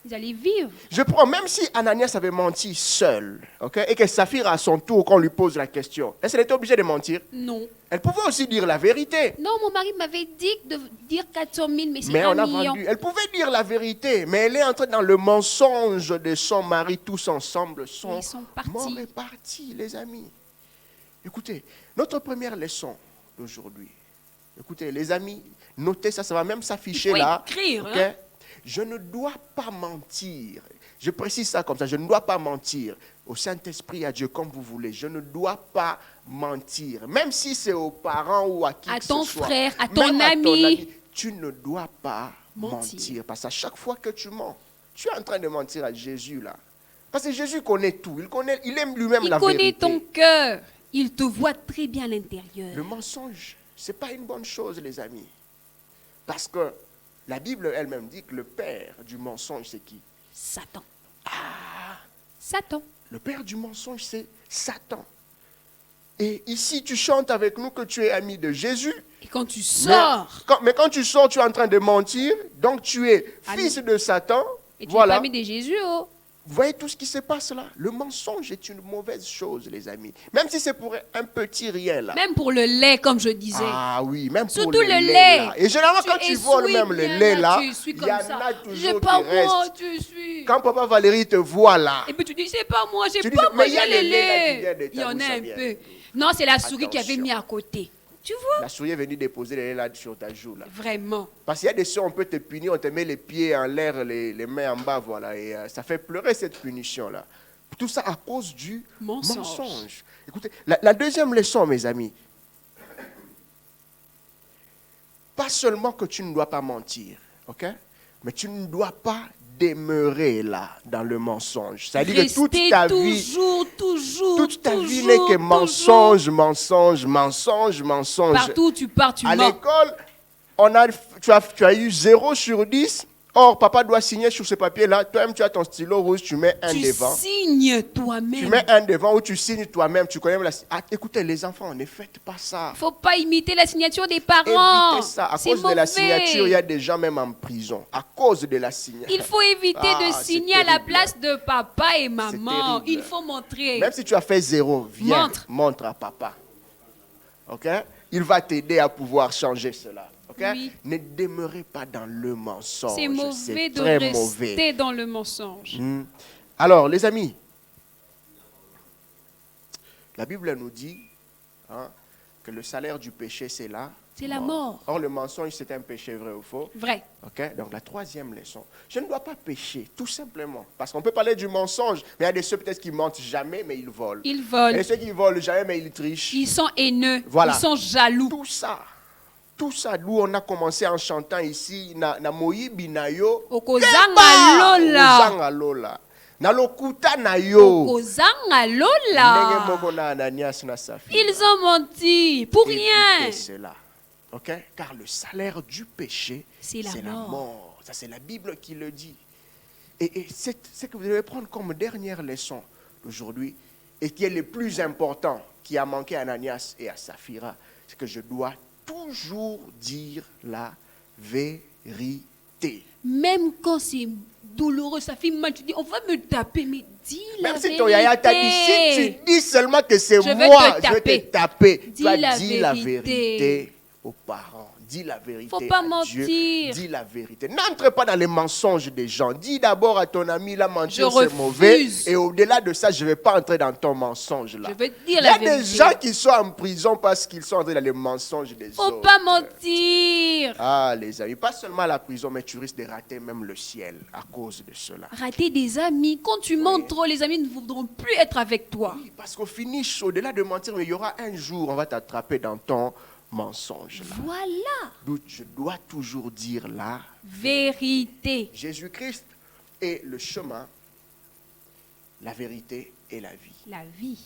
Ils allaient vivre. Je prends, même si Ananias avait menti seul, ok, et que Saphira, à son tour, quand on lui pose la question, est-ce qu'elle était obligée de mentir? Non. Elle pouvait aussi dire la vérité. Non, mon mari m'avait dit de dire 400 000, mais c'est Mais 1 on a million. vendu. Elle pouvait dire la vérité, mais elle est entrée dans le mensonge de son mari. Tous ensemble sont Ils sont partis. morts et partis, les amis. Écoutez, notre première leçon d'aujourd'hui. Écoutez, les amis, notez ça, ça va même s'afficher Il faut là. écrire, ok? hein. Je ne dois pas mentir. Je précise ça comme ça. Je ne dois pas mentir au Saint-Esprit, à Dieu, comme vous voulez. Je ne dois pas mentir. Même si c'est aux parents ou à qui À que ton ce soit. frère, à ton Même à ami. tu ne dois pas mentir. Parce qu'à chaque fois que tu mens, tu es en train de mentir à Jésus là. Parce que Jésus connaît tout. Il aime lui-même Il la connaît vérité. ton cœur. Il te voit très bien à l'intérieur. Le mensonge, ce n'est pas une bonne chose, les amis. Parce que la Bible elle-même dit que le père du mensonge, c'est qui? Satan. Satan. Le père du mensonge, c'est Satan. Et ici, tu chantes avec nous que tu es ami de Jésus. Et quand tu sors, Mais quand tu sors, tu es en train de mentir. Donc, tu es Ami. fils de Satan. et tu Voilà. n'es pas mis de Jésus, oh. Vous voyez tout ce qui se passe là? Le mensonge est une mauvaise chose, les amis. Même si c'est pour un petit rien là. Même pour le lait, comme je disais. Ah oui, même pour Surtout le lait. lait. Là. Et généralement, quand tu voles essuies même le bien, lait là, tu essuies il comme y en ça. a J'ai toujours pas qui moi, restent. tu suis. Quand papa Valérie te voit là, Et puis tu dis, c'est pas moi, j'ai Tu dis, pas mais il y a mangé le le lait là qui lait. vient de Il y en ta a bouche, un ça peu. Non, c'est la souris qui avait Attention. mis à côté. Tu vois? la souris est venue déposer le lait là sur ta joue là. Vraiment. Parce qu'il y a des choses, on peut te punir, on te met les pieds en l'air, les mains en bas, voilà. Et ça fait pleurer cette punition-là. Tout ça à cause du mensonge. Écoutez, la deuxième leçon, mes amis. Pas seulement que tu ne dois pas mentir, ok? Mais tu ne dois pas demeurer là, dans le mensonge. C'est-à-dire que toute ta vie... Toute ta vie n'est que mensonge, mensonge, mensonge, mensonge. Partout où tu pars, tu À mens. l'école, tu as eu 0 sur 10. Or, papa doit signer sur ce papier-là. Toi-même, tu as ton stylo rouge, tu mets un Tu devant. signes Tu toi-même. mets un devant ou tu signes toi-même. Tu connais la... Ah, écoutez, les enfants, ne faites pas ça. Il ne faut pas imiter la signature des parents. Évitez ça. À C'est cause de la mauvais. signature, il y a des gens même en prison. À cause de la signature. Il faut éviter Ah, de c'est signer à la terrible. place de papa et maman. terrible. Il faut montrer. Même si tu as fait 0, viens, Montre. montre à papa. Ok? Il va t'aider à pouvoir changer cela. Ok? Oui. Ne demeurez pas dans le mensonge. C'est mauvais de très rester mauvais. dans le mensonge. Alors, les amis, la Bible nous dit que le salaire du péché, c'est la C'est la mort. Or, le mensonge, c'est un péché, vrai ou faux? Vrai. Ok? Donc, la troisième leçon. Je ne dois pas pécher, tout simplement. Parce qu'on peut parler du mensonge, mais il y a des ceux peut-être qui mentent jamais, mais ils volent. Ils Il y volent. a ceux qui volent jamais, mais ils trichent. Ils sont haineux. Voilà. Ils sont jaloux. Tout ça, nous, on a commencé en chantant ici, na moyibi na yo, Okozanga lola. ozanga lola. Na lokuta na yo. Okozanga Ndenge lola. moko na Ananias na Saphira. Ils ont menti. Pour rien. Évitez cela. Ok? Car le salaire du péché, C'est la mort. Ça, c'est la Bible qui le dit. Et c'est ce que vous devez prendre comme dernière leçon d'aujourd'hui, et qui est le plus important, qui a manqué à Ananias et à Saphira, c'est que je dois toujours dire la vérité. Même quand c'est douloureux, ça fait mal, tu dis, on va me taper, mais dis la Même vérité. si ton yaya t'a dit, si tu dis seulement que c'est Je vais moi, te je vais taper. te taper. Dis Toi, la dis la vérité. vérité aux parents. Dis la vérité Faut pas à Dieu. mentir. Dis la vérité. N'entre pas dans les mensonges des gens. Dis d'abord à ton ami, la mentir Je c'est mauvais. refuse. Et au-delà de ça, je ne vais pas entrer dans ton mensonge là. Je vais te Il dire y la a des vérité. gens qui sont en prison parce qu'ils sont entrés dans les mensonges des Faut autres. pas mentir. Ah, les amis, pas seulement à la prison, mais tu risques de rater même le ciel à cause de cela. Rater des amis. Quand tu mens trop, les amis ne voudront plus être avec toi. Oui, parce qu'au finish, au-delà de mentir, mais il y aura un jour, on va t'attraper dans ton mensonge. Là. Voilà. Donc, je dois toujours dire la Vérité. Jésus-Christ est le chemin, la vérité et la vie. La vie.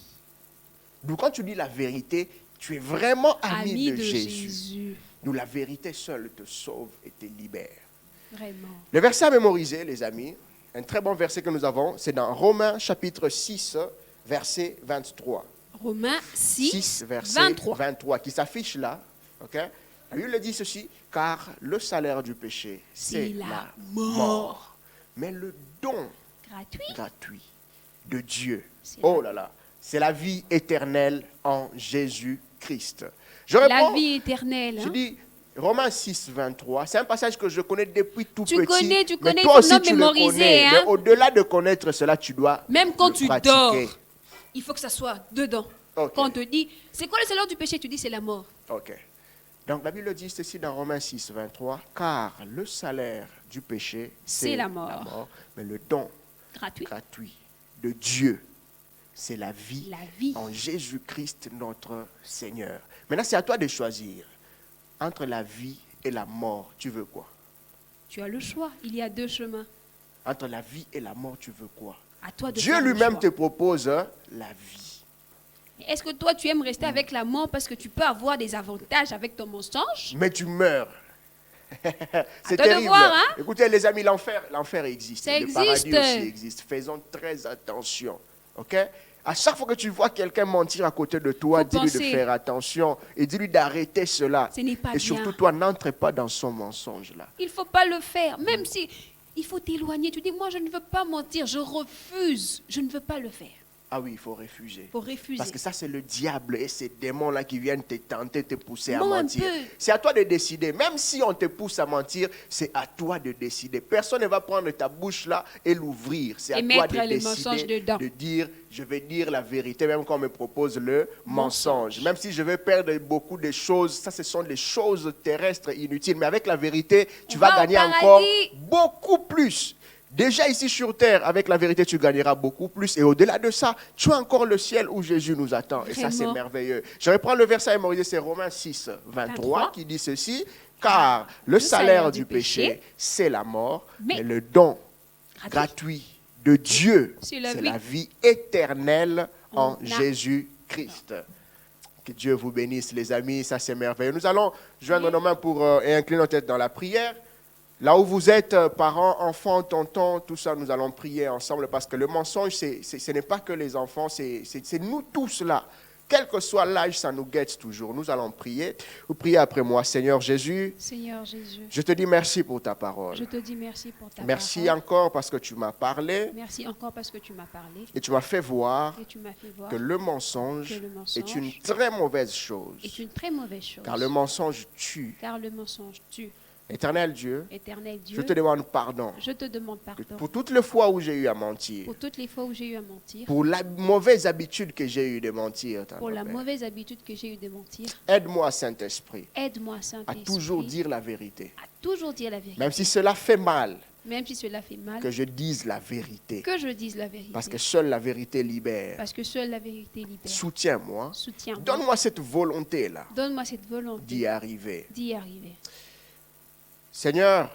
Donc, quand tu dis la vérité, tu es vraiment ami, de Jésus. Jésus. Donc, la vérité seule te sauve et te libère. Vraiment. Le verset à mémoriser, les amis, un très bon verset que nous avons, c'est dans Romains chapitre 6, verset 23. Romains 6, verset 23, qui s'affiche là. Okay? La Bible dit ceci, car le salaire du péché, c'est la mort. Mais le don gratuit de Dieu, oh là là, c'est la vie éternelle en Jésus-Christ. Je réponds, la vie éternelle. Je dis, Romains 6, 23, c'est un passage que je connais depuis tout petit. Tu connais, mais il toi faut aussi non tu le mémoriser. connais. Hein? Mais au-delà de connaître cela, tu dois même quand tu pratiquer. dors, il faut que ça soit dedans. Okay. Quand on te dit, c'est quoi le salaire du péché? Tu dis, c'est la mort. Ok. Donc la Bible dit ceci dans Romains 6, 23, car le salaire du péché, c'est la mort. Mais le don gratuit de Dieu, c'est la vie en Jésus-Christ notre Seigneur. Maintenant, c'est à toi de choisir. Entre la vie et la mort, tu veux quoi? Tu as le choix. Il y a deux chemins. Entre la vie et la mort, tu veux quoi? À toi de Dieu lui-même te propose la vie. Est-ce que toi, tu aimes rester avec la mort parce que tu peux avoir des avantages avec ton mensonge? Mais tu meurs. C'est terrible. De voir, hein? Écoutez, les amis, l'enfer existe. Ça le paradis aussi existe. Faisons très attention. Ok? À chaque fois que tu vois quelqu'un mentir à côté de toi, dis-lui de faire attention et dis-lui d'arrêter cela. Ce n'est pas et surtout, toi, n'entre pas dans son mensonge là. Il ne faut pas le faire. Même si il faut t'éloigner. Tu dis, moi, je ne veux pas mentir. Je refuse. Je ne veux pas le faire. Ah oui, il faut refuser. Il faut refuser. Parce que ça, c'est le diable et ces démons-là qui viennent te tenter, te pousser à Non, mentir. C'est à toi de décider. Même si on te pousse à mentir, c'est à toi de décider. Personne ne va prendre ta bouche là et l'ouvrir. C'est à toi de décider de dire, je vais dire la vérité, même quand on me propose le mensonge. Même si je vais perdre beaucoup de choses, ça, ce sont des choses terrestres inutiles. Mais avec la vérité, tu vas gagner encore beaucoup plus. Déjà ici sur terre, avec la vérité, tu gagneras beaucoup plus. Et au-delà de ça, tu as encore le ciel où Jésus nous attend. Et ça, c'est merveilleux. Je reprends le verset à mémoriser, c'est Romains 6, 23, qui dit ceci. Car le salaire du péché, c'est la mort, mais le don gratuit de Dieu, c'est la vie éternelle en Jésus-Christ. Que Dieu vous bénisse, les amis. Ça, c'est merveilleux. Nous allons joindre nos mains et incliner notre tête dans la prière. Là où vous êtes, parents, enfants, tontons, tout ça, nous allons prier ensemble parce que le mensonge, ce n'est pas que les enfants, c'est nous tous là. Quel que soit l'âge, ça nous guette toujours. Nous allons prier. Vous priez après moi. Seigneur Jésus, je te dis merci pour ta parole. Je te dis merci pour ta parole. Merci encore parce que tu m'as parlé. Merci encore parce que tu m'as parlé. Et tu m'as fait voir que le mensonge est une très mauvaise chose. Car le mensonge tue. Éternel Dieu, je te demande pardon. Pour toutes les fois où j'ai eu à mentir. Pour la mauvaise habitude que j'ai eu de mentir. Aide-moi, Saint-Esprit. À toujours dire la vérité. Même si cela fait mal. Que je dise la vérité. Parce que seule la vérité libère. Soutiens-moi. Donne-moi cette volonté-là. D'y arriver. Seigneur,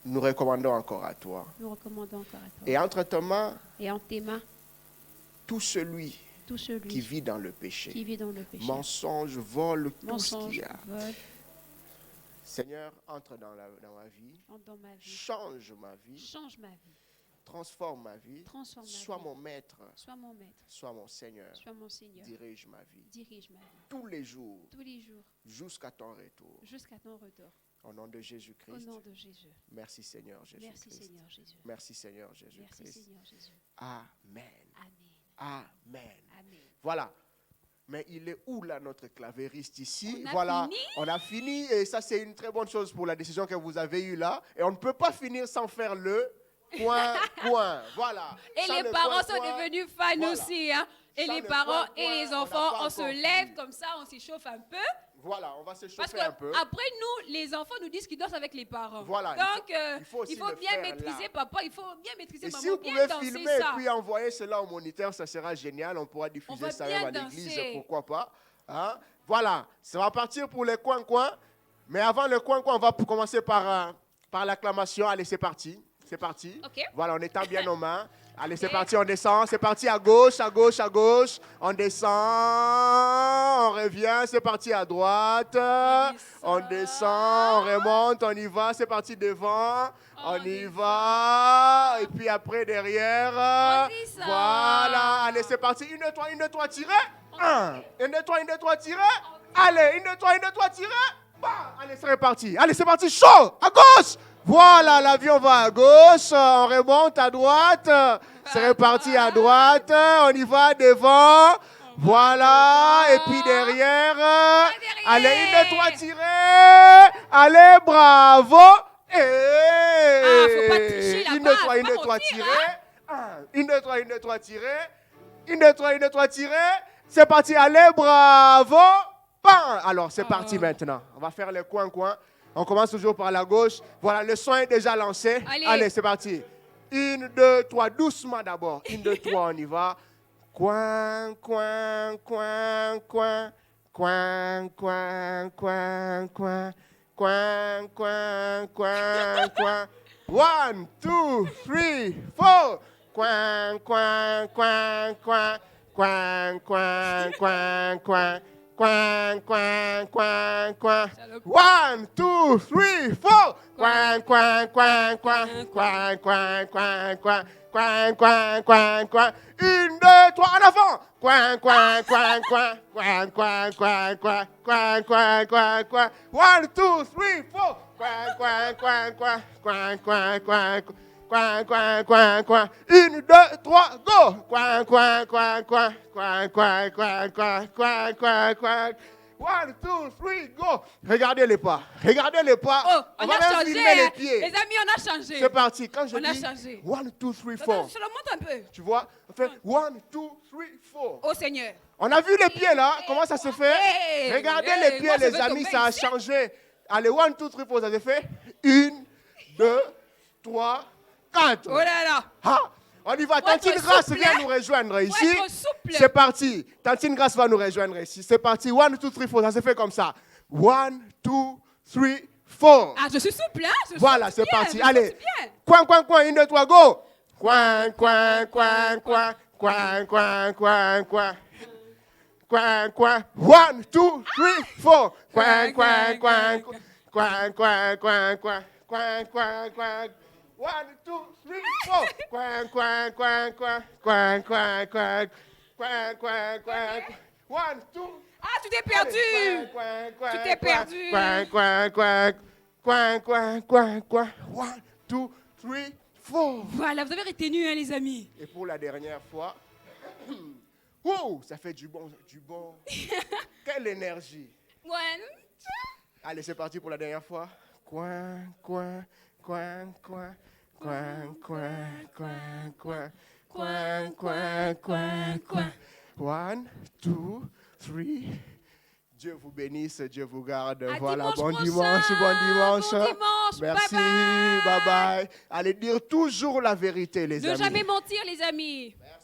nous recommandons encore à toi. Et entre tes mains, tout celui qui vit dans le péché, mensonge, vol, tout ce qu'il y a. Seigneur, entre dans ma vie, change ma vie, transforme ma vie, sois mon maître, sois mon Seigneur, dirige ma vie tous les jours, jusqu'à ton retour. Au nom de Au Jésus-Christ. nom de Jésus. Merci Seigneur Merci Jésus-Christ. Seigneur Jésus. Merci Seigneur Merci Jésus-Christ. Seigneur Jésus. Amen. Amen. Amen. Amen. Voilà. Mais il est où là notre clavériste ici? On a Voilà, fini? on a fini et ça c'est une très bonne chose pour la décision que vous avez eue là. Et on ne peut pas finir sans faire le point. Voilà. Et Sans les le parents point, sont devenus fans voilà. aussi. Hein? Et Sans les le parents point, et les on n'a enfants, pas on se encore lève fini. comme ça, on s'échauffe un peu. Voilà, on va se Parce chauffer un peu. qu'après, nous, les enfants nous disent qu'ils dansent avec les parents. Voilà, Donc, il faut aussi il faut le bien faire maîtriser là. papa, il faut bien maîtriser Et maman, si vous bien pouvez danser filmer ça. et puis envoyer cela au moniteur, ça sera génial. On pourra diffuser va ça bien même à l'église, danser. pourquoi pas. Hein? Voilà, ça va partir pour les coins-coins. Mais avant le coin-coin, on va commencer par l'acclamation. Allez, c'est parti. C'est parti. Ok. Voilà, on étend bien nos mains. Allez, c'est Ok. parti, on descend. C'est parti à gauche, à gauche, à gauche. On descend, on revient. C'est parti à droite. On descend, on remonte, on y va. C'est parti devant. On y va. Et puis après, derrière. On descend. Voilà. Allez, c'est parti. 1, 2, 3, tirez. 1, 2, 3, tirez. Allez, 1, 2, 3, tirez. Bah, allez, c'est reparti. Allez, c'est parti. Chaud. À gauche. Voilà, l'avion va à gauche. On remonte à droite. C'est reparti à droite. On y va devant. Voilà. Et puis derrière. Allez, 1, 2, 3, tirez. Allez, bravo. Et faut pas tricher là-bas, 1, 2, 3, faut pas tirez. mentir, 1, 2, 3, 1, 2, 3, tirez. 1, 2, 3, 1, 2, 3, tirez. C'est parti, allez, bravo. Bam. Alors, c'est parti maintenant. On va faire le coin-coin. On commence toujours par la gauche. Voilà, le son est déjà lancé. Allez, c'est parti. 1, 2, 3, doucement d'abord. 1, 2, 3, on y va. Coin, coin, coin, coin. Coin, coin, coin, coin. Coin, coin, coin, coin. 1, 2, 3, 4. Coin, coin, coin, coin. Coin, coin, coin, coin. Coin, coin, coin, coin. 1, 2, 3, 4. Coin, coin, coin, coin. Coin, coin, coin, coin. Coin, coin, coin, coin. 1, 2, 3, en avant. Coin, coin, coin, coin. Coin, coin, coin, coin. Coin, coin, coin, coin. 1, 2, 3, 4. Coin, coin, coin, coin. Coin, coin, coin, coin. Coin, coin, coin, coin. 1, 2, 3, go! Coin, coin, coin, coin. Coin, coin, coin, coin. Coin, coin, coin. 1, 2, 3, go! Regardez les pas. Regardez les pas. Oh, on va a même changé. filmer les Hein. pieds. Les amis, on a changé. C'est parti. Quand je On a dis changé. 1, 2, 3, Je 4. le montre un peu. Tu vois? On fait 1, 2, 3, 4. Oh Seigneur. On a vu les pieds là. Comment ça se fait? Hey, Regardez hey, les pieds, moi, je les veux amis. tomber Ça a ici. changé. Allez, 1, 2, 3, 4. Ça se fait 1, 2, 3, 4. Oh là là. Ah, on y va. Faut être Tantine Grace souple, vient hein. nous rejoindre Faut ici. être souple. C'est parti. Tantine Grace va nous rejoindre ici. C'est parti. 1, 2, 3, 4. Ça se fait comme ça. 1, 2, 3, 4. Ah, je suis souple, hein? Je Voilà, saute c'est bien, parti. je Allez. saute bien. Coin, coin, coin. 1, 2, 3, go. Coin, coin, coin, coin. Coin, coin, coin, coin. Coin, coin. 1, 2, 3, 4. Coin, coin, coin, coin. Coin, coin, coin, coin. Coin, coin, coin. 1, 2, 3, 4. Coin, coin, coin, coin. Coin, coin, coin. Coin, coin, coin. 1, 2. Ah, tu t'es perdu. Tu t'es perdu. Coin, coin, coin. Coin, coin, coin, coin. 1, 2, 3, 4. Voilà, vous avez retenu, hein, les amis. Et pour la dernière fois, wow, ça fait du bon, du bon. Quelle énergie. Ouais. Allez, c'est parti pour la dernière fois. Coin, coin, coin, coin, coin, coin, coin, coin, coin, coin, coin, coin. 1, 2, 3. Dieu vous bénisse, Dieu vous garde. À Voilà, dimanche bon prochain. dimanche, bon dimanche. Bon dimanche. Merci, Bye bye. bye bye. Allez dire toujours la vérité, les Ne amis. jamais mentir, les amis. Merci.